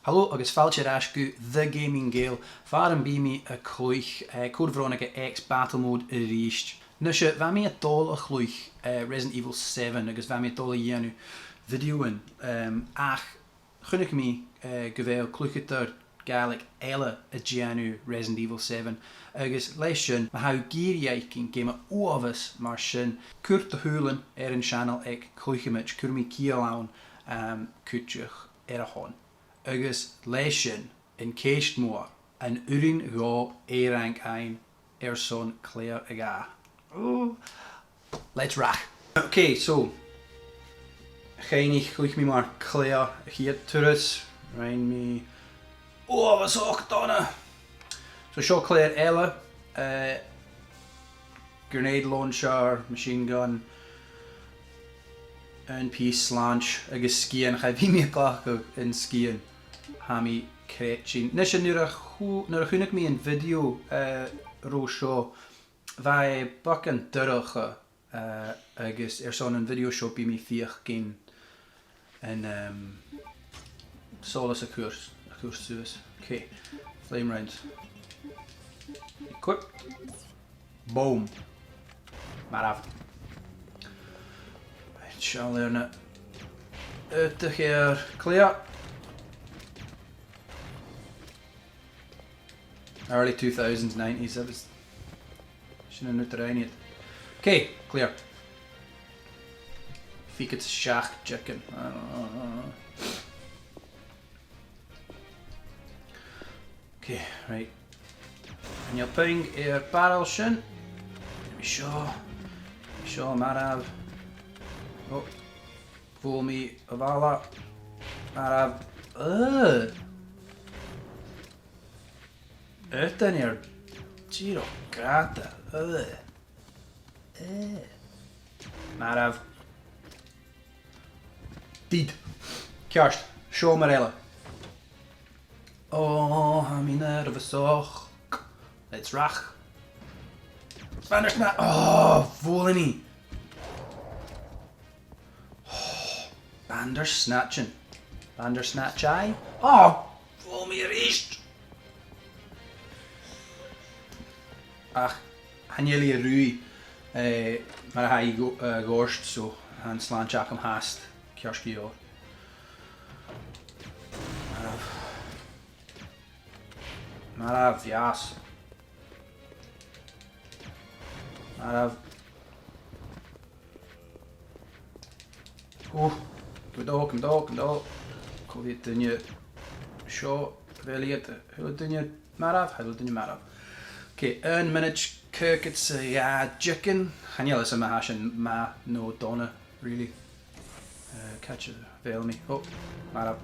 Hallo agus fáilte acu the gaming gale far an bíimi a chluich code Veronica X battle mode a-rithist. Nusha bha mi a dul a chluich Resident Evil 7 agus bha mi a dul a dhéanú bhideothan ach chunnig mi go bhfuil Chluicheamaid Ghàidhlig eile a dhéanú Resident Evil 7 agus leis sin ma how géiríoch cin géime uamhas mar sin cuairt a thuúlann an channel ag Chluicheamaid cuair mi ciallaun cuideachd a hon. Agus leis sin in céist mór an urin gá érank ein son cleachdadh. Oh, let's rach. Okay, so chainig chluich mi mar clea hier turas rein mi was ook donna. So seo clear eile grenade launcher, machine gun, an piece launch agus skian cha bhí mi gach in skian ha mi cretin. Nes nuair a chunig mi an video ro seo bheit bach an duracha agus son an video seo bí mi fioch gin an solas a cuas suas. Okay, flame rounds. Equip. Boom. Marav. Shall learn it. Uit de gear. Clear. Early 2000s, 90s. Dat was. Shouldn't have known it. Okay, clear. Fiek het shack chicken. Okay, right. And you'll ping barrel shin. Be sure Marav. Oh, fool me Avala. Marav. Utan hier. Giro grata. Marav. Died. Kjarst. Show Marella. Oh, I'm in nervous. Let's rach. Bandersnatch. Oh, voelenie. Oh, Bandersnatchen. Bandersnatch eye. Oh, voel me reist. Ach, han jullie rui. Maar hij gorst zo. Han slaan jack hem haast. Kjarski hoor. Marav, yes. Marav. Oeh, kom door. Kom weer doen je show. Wil je het? Hoe doen je Marav? Hij wil doen je Marav. Oké, een minuutje het ja chicken. Gaan jullie zijn hash en ma no donna really. Catch it, veil me. Oh, Marav.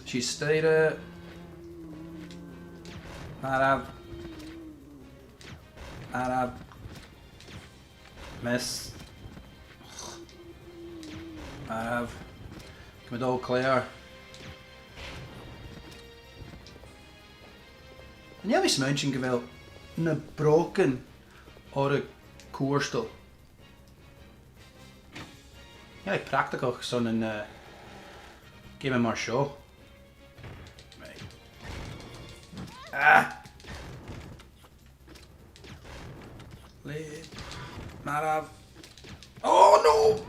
She stayed. Marav. Miss. Marav. Come on, clear. En jij wist mensen geweld een broken or een koerstel. Ja, ik praktisch ook zo'n geef me maar show. Ah! Lead. Marav. Oh no!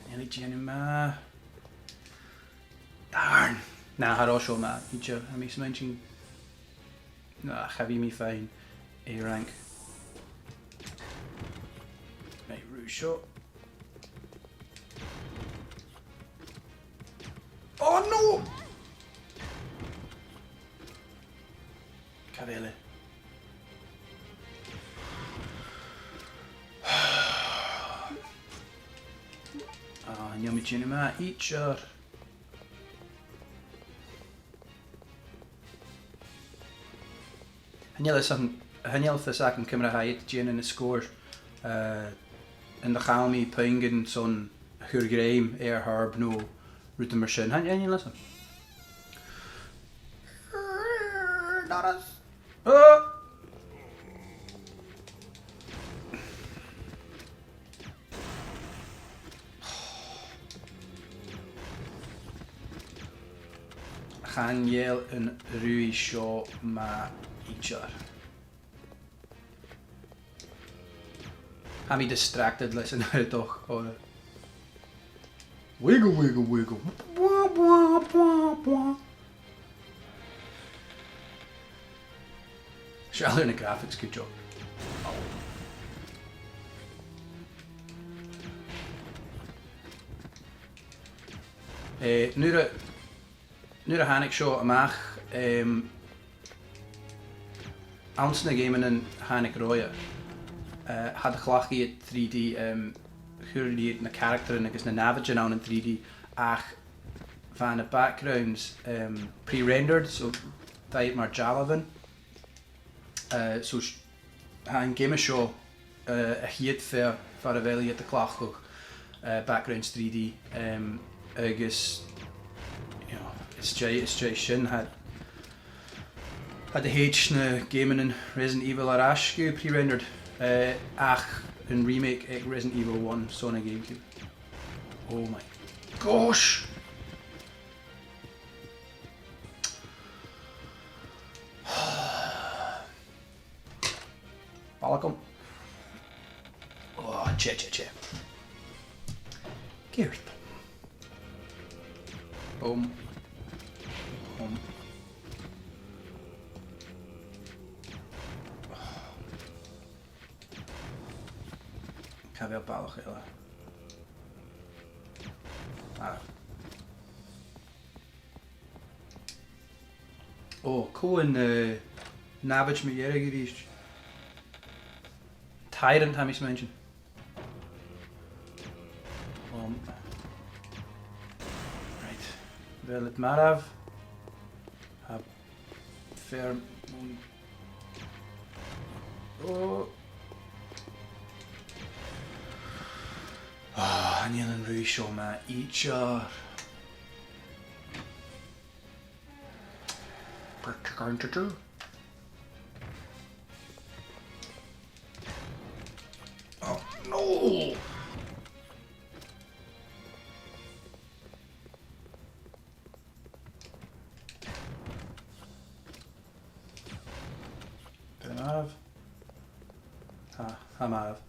Nearly genuine. Darn! Nah, had also ma. Ietsje, heb ik mention. Nah, ga je me fijn. A rank. Nee, Rusho. Oh no! Cavele. Ah, yummy cinema eacher. Hanjel the second camera height Jane in the scores. In the Chalmi Pingen son Hurgreim air herb no route the machine. Han you listen? Turas. Chanel yn rwy sio ma eachar. I'm distracted, listen toch. Wiggle, wiggle, wiggle. Bwah, bwah, bwah, bwah. Shall learn the graphics, good job. Nu han ik zo amach ounce na game en han ik rooien. Had de glachie 3D huurde na character en ik is na navigation aan in 3D ach van de backgrounds pre-rendered so dat je maar jalaven. So han game show hiet voor de wel je te klach ook backgrounds 3D Agus is Jay Shin had de H na game in Resident Evil Arashku pre-rendered ach een remake Resident Evil 1 so na GameCube. Oh my gosh! Welkom. Oh, che. Gareth. Boom. Boom. Ik ga wel palen gillen. Oh, cool en nabij met jaren geweest. Tyrant heb ik mensen. Right. Wel het maar af. Heb ver. Oh. Ah, niet een ratio maar each jaar. Oh no! Ben af. I'm af.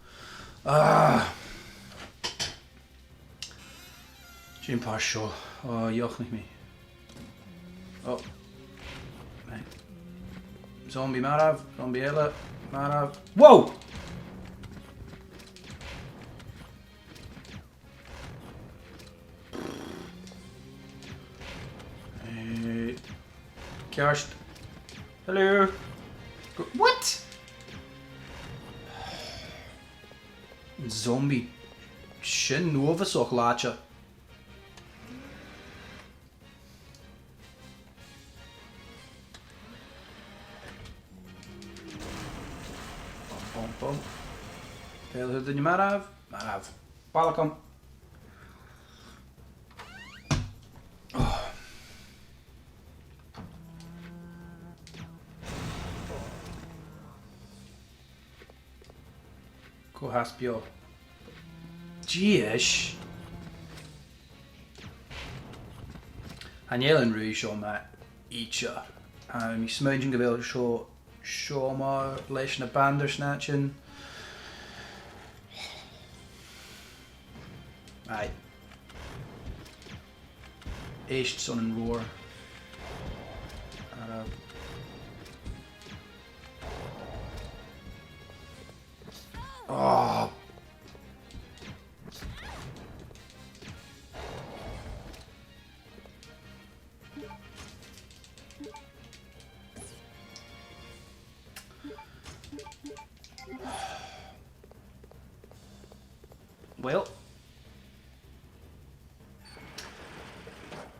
Jim Pass show. Oh, joch niet meer. Oh. Nee. Zombie maar af. Zombie eile maar af. Wow! Kerst. Hello. What? Een zombie. Shin nova zoch laatje. Pom. Veel het je maar af. Maar af. Welkom. Haspio. Jeez. En jij een rui show maar ietsje. En mijn smudging geweld show maar lees naar bander snatchen. Right. Eerst zo'n roar. Oh. Well,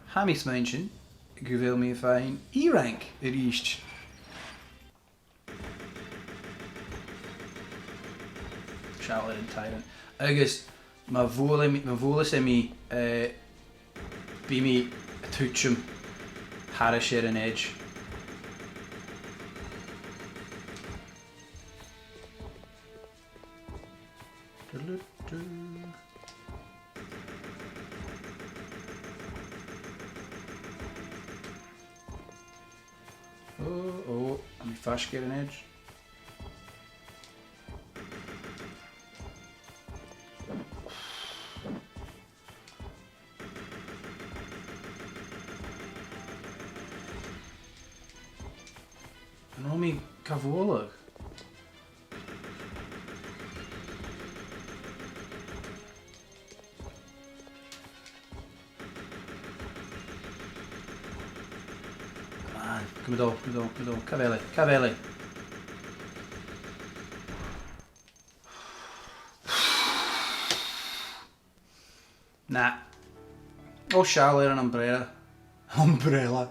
Hammy's mention, ik wil me fijn E-rank reached. Charlotte en Tyrant. Agus, maar voelen ze me bij me touchen Harris en Edge. Oh, let me fast get an edge. An omi cafwolwg. Come on, Cavele. Nah. Oh, Charlotte, an umbrella. Umbrella.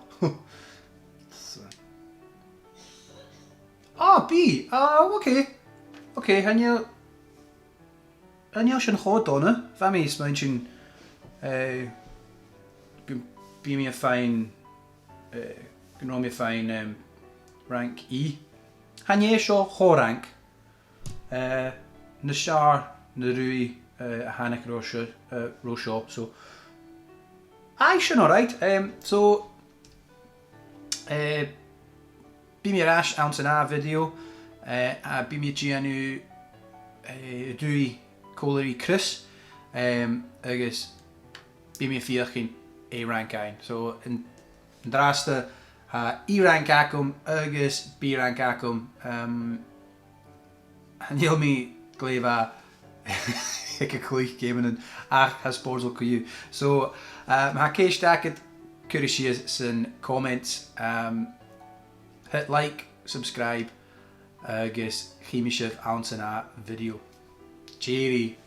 B. Okay, hanyo sin chod donna. Fami is mention be me a fine gno me a fine rank E. Hanye sho ho rank. Na shar na rui a hanek rosho so I should alright. So be me rash ounce an a video. Be me gianu dui colary Chris. Agus be me feuchainn a rank ein. So in draste E rank acum agus B rank acum. And you'll me gleva ik a Chluicheamaid and ach has borsal ku. So ha cleachdadh curious sin comments. Hit like, subscribe, agus chiimi sibh ounce in a video. Cheery.